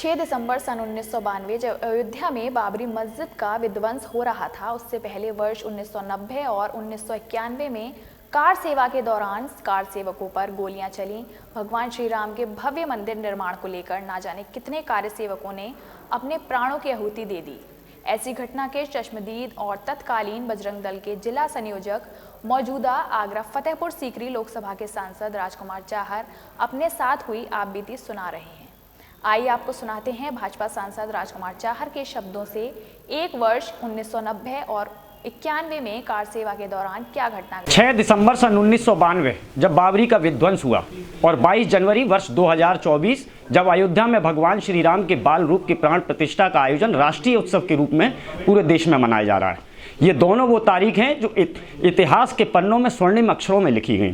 6 दिसंबर सन 1992 जब अयोध्या में बाबरी मस्जिद का विध्वंस हो रहा था, उससे पहले वर्ष 1990 और 1991 में कार सेवा के दौरान कार सेवकों पर गोलियां चली। भगवान श्री राम के भव्य मंदिर निर्माण को लेकर ना जाने कितने कार्य सेवकों ने अपने प्राणों की आहुति दे दी। ऐसी घटना के चश्मदीद और तत्कालीन बजरंग दल के जिला संयोजक, मौजूदा आगरा फतेहपुर सीकरी लोकसभा के सांसद राजकुमार चाहर अपने साथ हुई आपबीती सुना रहे हैं। आइए आपको सुनाते हैं भाजपा सांसद राजकुमार चाहर के शब्दों से एक वर्ष 1990 और 91 में कार सेवा के दौरान क्या घटना घटी। 6 दिसंबर सन 1992 जब बाबरी का विध्वंस हुआ और 22 जनवरी वर्ष 2024 जब अयोध्या में भगवान श्री राम के बाल रूप की प्राण प्रतिष्ठा का आयोजन राष्ट्रीय उत्सव के रूप में पूरे देश में मनाया जा रहा है। ये दोनों वो तारीख हैं जो इतिहास के पन्नों में स्वर्णिम अक्षरों में लिखी गई।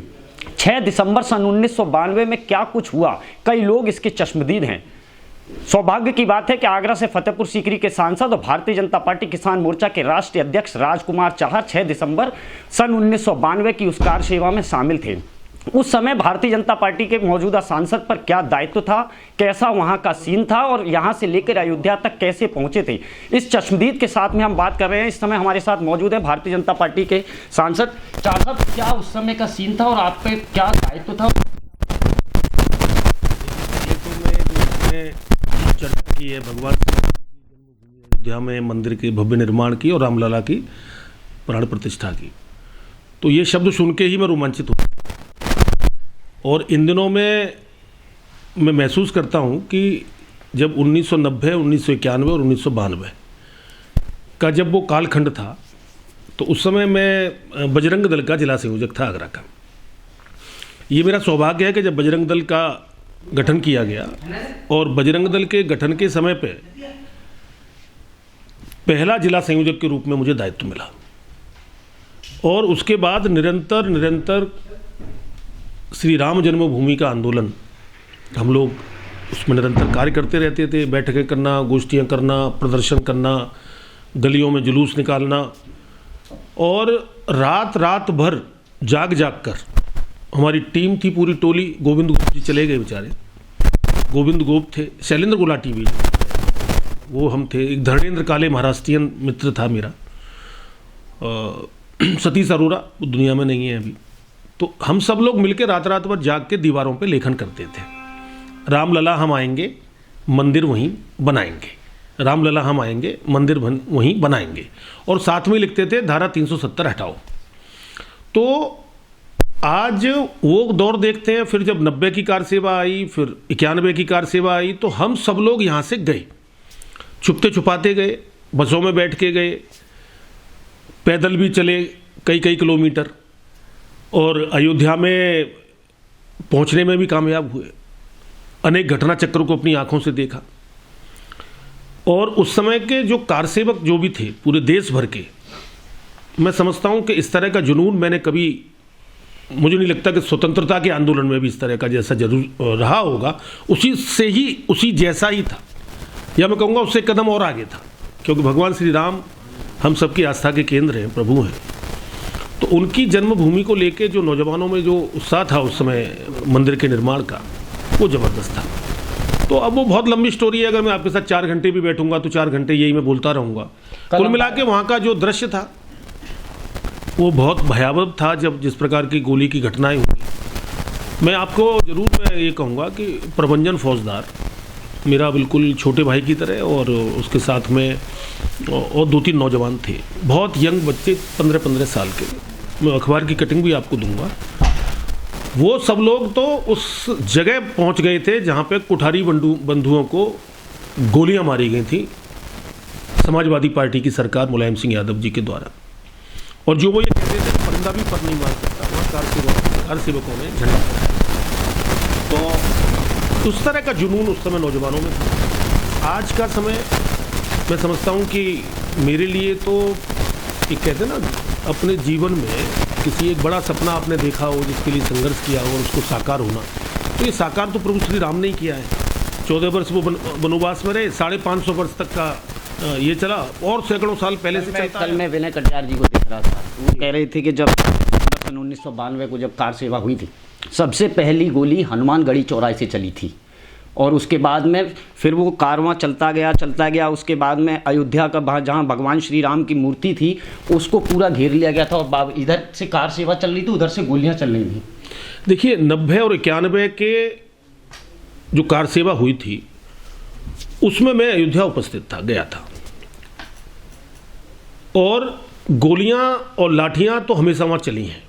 6 दिसंबर सन 1992 में क्या कुछ हुआ, कई लोग इसके चश्मदीद हैं। सौभाग्य की बात है कि आगरा से फतेहपुर सीकरी के सांसद और भारतीय जनता पार्टी किसान मोर्चा के राष्ट्रीय अध्यक्ष राजकुमार चाहर 6 दिसंबर सन 1992 की उस कार सेवा में शामिल थे। उस समय भारतीय जनता पार्टी के मौजूदा सांसद पर क्या दायित्व था, कैसा वहां का सीन था और यहां से लेकर अयोध्या तक कैसे पहुंचे थे, इस चश्मदीद के साथ में हम बात कर रहे हैं। इस समय हमारे साथ मौजूद है भारतीय जनता पार्टी के सांसद चाहर साहब। क्या उस समय का सीन था और आप पे क्या दायित्व था? चर्चा की है भगवान अयोध्या में मंदिर के भव्य निर्माण की और रामलला की प्राण प्रतिष्ठा की, तो ये शब्द सुन के ही मैं रोमांचित हूँ। और इन दिनों में मैं महसूस करता हूँ कि जब 1990, 1991 और 1992 का जब वो कालखंड था, तो उस समय मैं बजरंग दल का जिला संयोजक था आगरा का। ये मेरा सौभाग्य है कि जब बजरंग दल का गठन किया गया और बजरंग दल के गठन के समय पे पहला जिला संयोजक के रूप में मुझे दायित्व मिला और उसके बाद निरंतर श्री राम जन्मभूमि का आंदोलन हम लोग उसमें निरंतर कार्य करते रहते थे। बैठकें करना, गोष्ठियां करना, प्रदर्शन करना, गलियों में जुलूस निकालना और रात भर जाग कर हमारी टीम थी, पूरी टोली। गोविंद गोप जी चले गए बेचारे, गोविंद गोप थे, शैलेंद्र गुलाटी भी वो हम थे, एक धर्मेंद्र काले महाराष्ट्रियन मित्र था मेरा, सतीश अरोरा वो दुनिया में नहीं है अभी। तो हम सब लोग मिलकर रात भर जाग के दीवारों पे लेखन करते थे। रामलला हम आएंगे, मंदिर वहीं बनाएंगे, रामलला हम आएंगे, मंदिर वहीं बनाएंगे, और साथ में लिखते थे धारा 370 हटाओ। तो आज वो दौर देखते हैं, फिर जब 90 की कार सेवा आई, फिर 91 की कार सेवा आई, तो हम सब लोग यहाँ से गए, छुपते छुपाते गए, बसों में बैठ के गए, पैदल भी चले कई किलोमीटर, और अयोध्या में पहुँचने में भी कामयाब हुए। अनेक घटना चक्रों को अपनी आंखों से देखा। और उस समय के जो कार सेवक जो भी थे पूरे देश भर के, मैं समझता हूँ कि इस तरह का जुनून मैंने कभी, मुझे नहीं लगता कि स्वतंत्रता के आंदोलन में भी इस तरह का जैसा जरूर रहा होगा, उसी जैसा ही था, या मैं कहूँगा उससे कदम और आगे था, क्योंकि भगवान श्री राम हम सबकी आस्था के केंद्र हैं, प्रभु हैं। तो उनकी जन्मभूमि को लेके जो नौजवानों में जो उत्साह था उस समय मंदिर के निर्माण का, वो ज़बरदस्त था। तो अब वो बहुत लंबी स्टोरी है, अगर मैं आपके साथ 4 घंटे भी बैठूंगा तो 4 घंटे यही मैं बोलता रहूँगा। कुल मिला के वहाँ का जो दृश्य था वो बहुत भयावह था। जब जिस प्रकार की गोली की घटनाएं हुई, मैं आपको ज़रूर मैं ये कहूँगा कि प्रभंजन फौजदार मेरा बिल्कुल छोटे भाई की तरह, और उसके साथ में और 2-3 नौजवान थे, बहुत यंग बच्चे, 15-15 साल के। मैं अखबार की कटिंग भी आपको दूंगा। वो सब लोग तो उस जगह पहुंच गए थे जहां पे कुठारी बंधुओं को गोलियां मारी गई थी समाजवादी पार्टी की सरकार मुलायम सिंह यादव जी के द्वारा। और जो वो ये कहते थे परिंदा भी पर नहीं मार सकता, वहाँ कार सेवकों ने झंडा फहराया। तो उस तरह का जुनून उस समय नौजवानों में था। आज का समय मैं समझता हूँ कि मेरे लिए तो एक कहते हैं ना, अपने जीवन में किसी एक बड़ा सपना आपने देखा हो, जिसके लिए संघर्ष किया हो और उसको साकार होना, तो ये साकार तो प्रभु श्री राम ने ही किया है। 14 वर्ष वो वनवास में रहे, 550 वर्ष तक का ये चला, और सैकड़ों साल पहले से चलता। कल मैं विनय कटियार जी को देख रहा था, वो कह रहे थे कि जब सन 1992 को जब कार सेवा हुई थी, सबसे पहली गोली हनुमानगढ़ी चौराहे से चली थी और उसके बाद में फिर वो कारवां चलता गया। उसके बाद में अयोध्या का जहाँ भगवान श्री राम की मूर्ति थी उसको पूरा घेर लिया गया था और इधर से कार सेवा चल रही थी, उधर से गोलियां चल रही थी। देखिए 90 और 91 के जो कार सेवा हुई थी उसमें मैं अयोध्या उपस्थित था, गया था, और गोलियां और लाठियां तो हमेशा वहां चली हैं।